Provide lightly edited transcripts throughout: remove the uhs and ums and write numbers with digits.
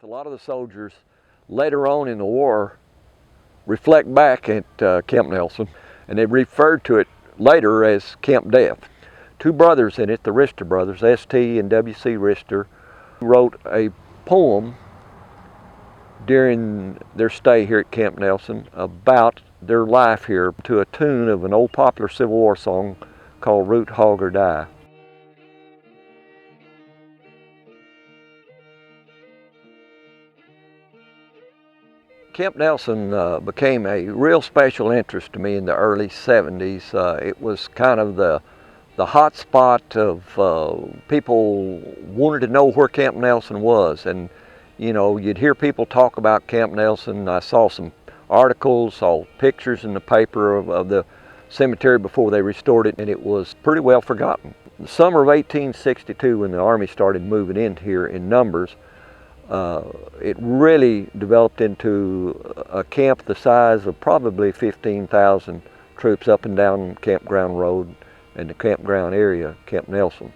A lot of the soldiers later on in the war reflect back at Camp Nelson, and they referred to it later as Camp Death. Two brothers in it, the Rister brothers, S.T. and W.C. Rister, wrote a poem during their stay here at Camp Nelson about their life here to a tune of an old popular Civil War song called Root, Hog, or Die. Camp Nelson became a real special interest to me in the early 70s. It was kind of the hot spot of people wanted to know where Camp Nelson was, and you know, you'd hear people talk about Camp Nelson. I saw some articles, saw pictures in the paper of the cemetery before they restored it, and it was pretty well forgotten. The summer of 1862, when the Army started moving in here in numbers, it really developed into a camp the size of probably 15,000 troops up and down Campground Road and the campground area, Camp Nelson.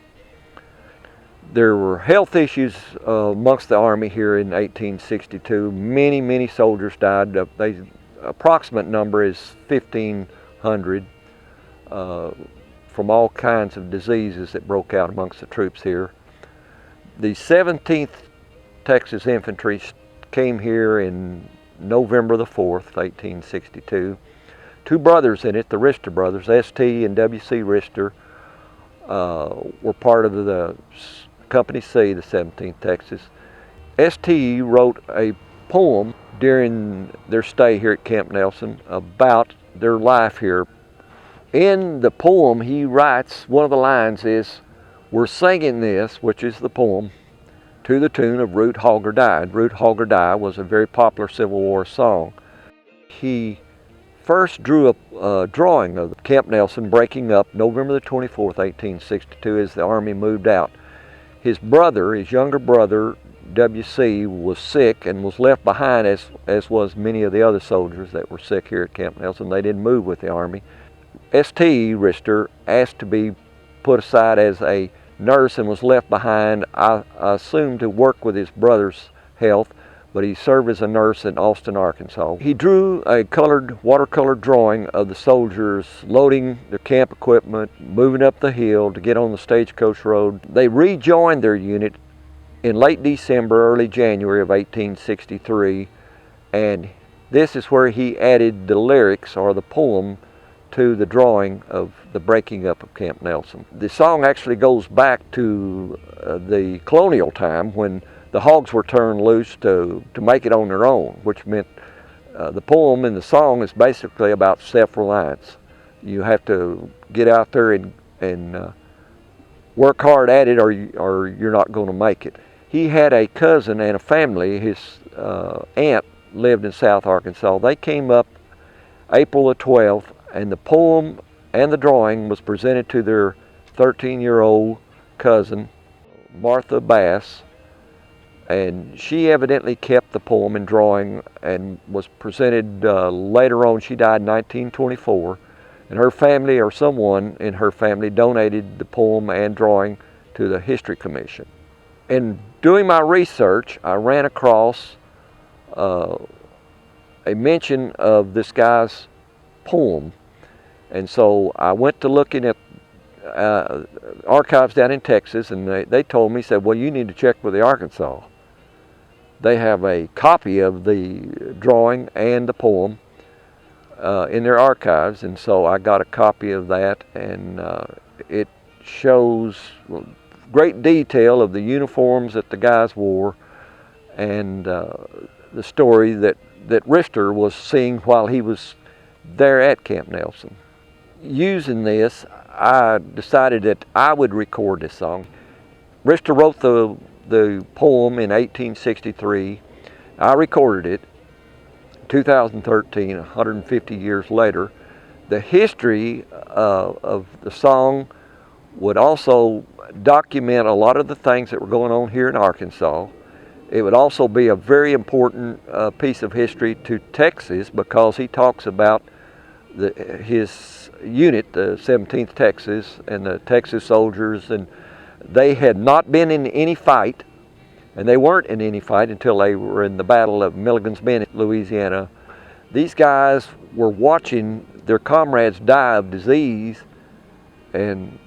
There were health issues amongst the Army here in 1862. Many soldiers died. The approximate number is 1,500 from all kinds of diseases that broke out amongst the troops here. The 17th Texas Infantry came here in November the 4th, 1862. Two brothers in it, the Rister brothers, S.T. and W.C. Rister, were part of the Company C, the 17th Texas. S.T. wrote a poem during their stay here at Camp Nelson about their life here. In the poem he writes, one of the lines is, "We're singing this," which is the poem, to the tune of Root, Hog, or Die. Root, Hog, or Die was a very popular Civil War song. He first drew a drawing of Camp Nelson breaking up November the 24th, 1862, as the Army moved out. His brother, his younger brother, W.C., was sick and was left behind, as was many of the other soldiers that were sick here at Camp Nelson. They didn't move with the Army. S.T. Rister asked to be put aside as a nurse and was left behind, I assume, to work with his brother's health, but he served as a nurse in Austin, Arkansas. He drew a watercolor drawing of the soldiers loading their camp equipment, moving up the hill to get on the Stagecoach Road. They rejoined their unit in late December, early January of 1863, and this is where he added the lyrics, or the poem, to the drawing of the breaking up of Camp Nelson. The song actually goes back to the colonial time when the hogs were turned loose to make it on their own, which meant the poem and the song is basically about self-reliance. You have to get out there and work hard at it, or you're not going to make it. He had a cousin and a family. His aunt lived in South Arkansas. They came up April the 12th, and the poem and the drawing was presented to their 13-year-old cousin, Martha Bass, and she evidently kept the poem and drawing and was presented later on. She died in 1924, and her family, or someone in her family, donated the poem and drawing to the History Commission. In doing my research, I ran across a mention of this guy's poem, and so I went to looking at archives down in Texas, and they told me, said, well, you need to check with the Arkansas. They have a copy of the drawing and the poem in their archives, and so I got a copy of that, and it shows great detail of the uniforms that the guys wore, and the story that Rister was seeing while he was there at Camp Nelson. Using this, I decided that I would record this song. Rister wrote the poem in 1863. I recorded it in 2013, 150 years later. The history of the song would also document a lot of the things that were going on here in Arkansas. It would also be a very important piece of history to Texas, because he talks about his unit, the 17th Texas, and the Texas soldiers, and they had not been in any fight. and they weren't in any fight until they were in the Battle of Milligan's Bend, Louisiana. These guys were watching their comrades die of disease and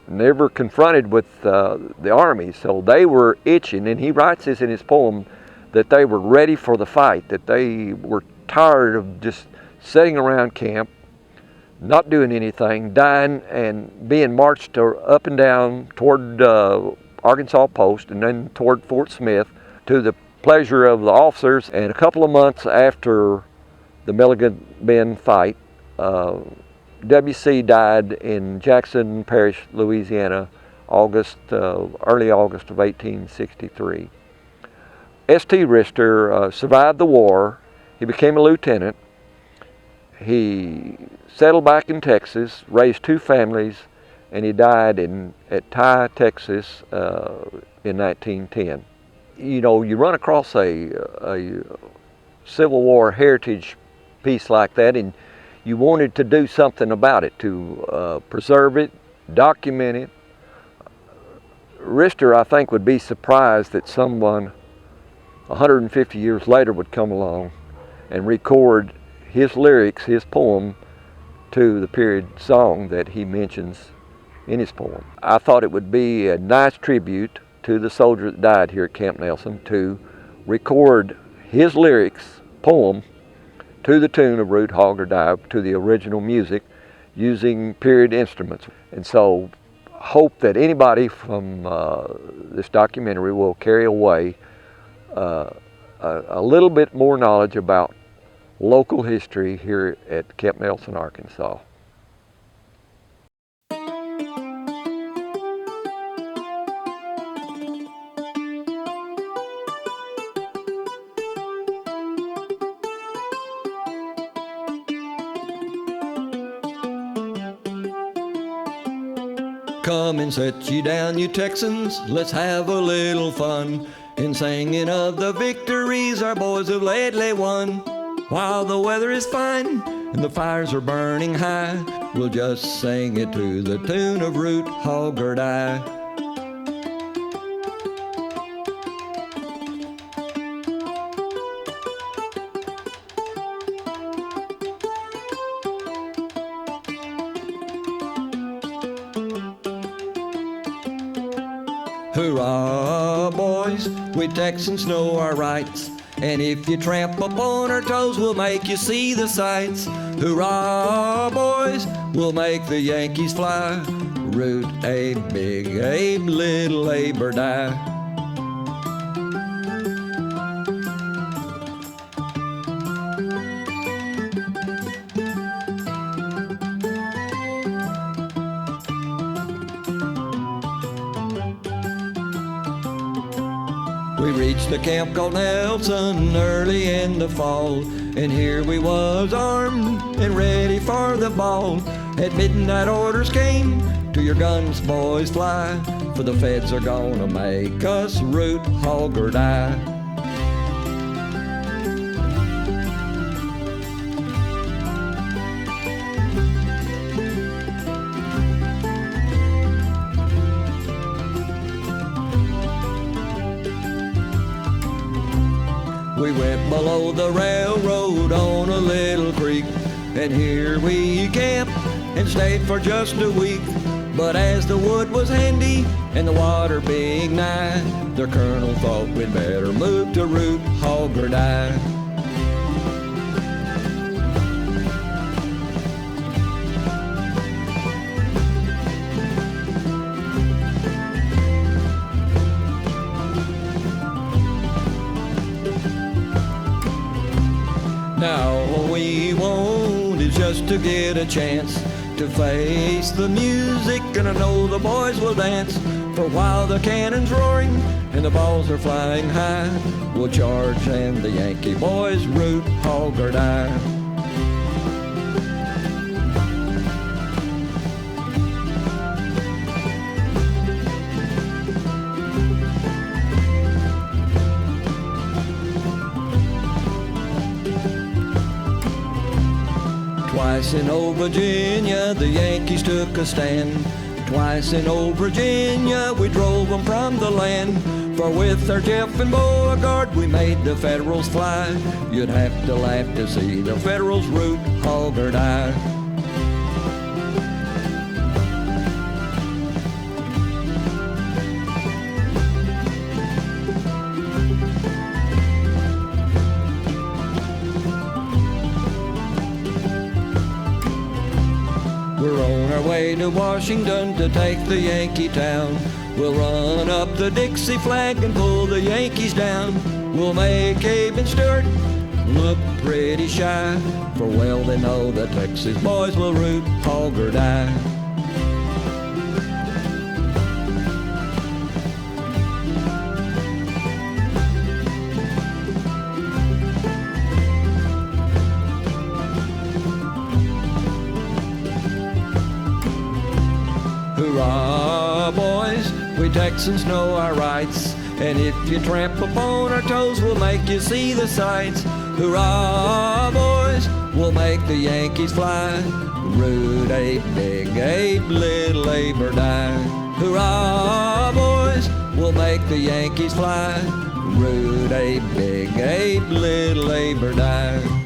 never confronted with the army, so they were itching, and he writes this in his poem, that they were ready for the fight, that they were tired of just sitting around camp, not doing anything, dying and being marched up and down toward Arkansas Post and then toward Fort Smith to the pleasure of the officers. And a couple of months after the Milligan Bend fight, W.C. died in Jackson Parish, Louisiana, early August of 1863. S.T. Rister survived the war. He became a lieutenant. He settled back in Texas, raised 2 families, and he died at Ty, Texas in 1910. You know, you run across a Civil War heritage piece like that, and you wanted to do something about it, to preserve it, document it. Rister, I think, would be surprised that someone 150 years later would come along and record his lyrics, his poem, to the period song that he mentions in his poem. I thought it would be a nice tribute to the soldier that died here at Camp Nelson to record his lyrics, poem, to the tune of Root, Hog, or Die, to the original music, using period instruments. And so, hope that anybody from this documentary will carry away a little bit more knowledge about local history here at Camp Nelson, Arkansas. Come and set you down, you Texans, let's have a little fun in singing of the victories our boys have lately won. While the weather is fine and the fires are burning high, we'll just sing it to the tune of Root, Hog, or Die. Hurrah, boys, we Texans know our rights, and if you tramp upon our toes, we'll make you see the sights. Hurrah, boys, we'll make the Yankees fly. Root, Abe, Big Abe, Little Abe, or Die. We reached the camp called Nelson early in the fall, and here we was armed and ready for the ball. At midnight orders came, to your guns boys fly, for the feds are gonna make us root, hog, or die. We went below the railroad on a little creek, and here we camped and stayed for just a week. But as the wood was handy and the water being nigh, the colonel thought we'd better move to Root, Hog, or Die. Now all we want is just to get a chance to face the music, and I know the boys will dance. For while the cannon's roaring and the balls are flying high, we'll charge and the Yankee boys root, hog, or die. Twice in old Virginia, the Yankees took a stand. Twice in old Virginia, we drove them from the land. For with our Jeff and Beauregard we made the Federals fly. You'd have to laugh to see the Federals root, hog or die. We're on our way to Washington to take the Yankee town. We'll run up the Dixie flag and pull the Yankees down. We'll make Abe and Stewart look pretty shy, for well they know the Texas boys will root, hog or die. Hurrah, boys, we Texans know our rights, and if you tramp upon our toes, we'll make you see the sights. Hurrah, boys, we'll make the Yankees fly. Root Abe, big Abe, little Abe or die. Hurrah, boys, we'll make the Yankees fly. Root Abe, big Abe, little Abe or die.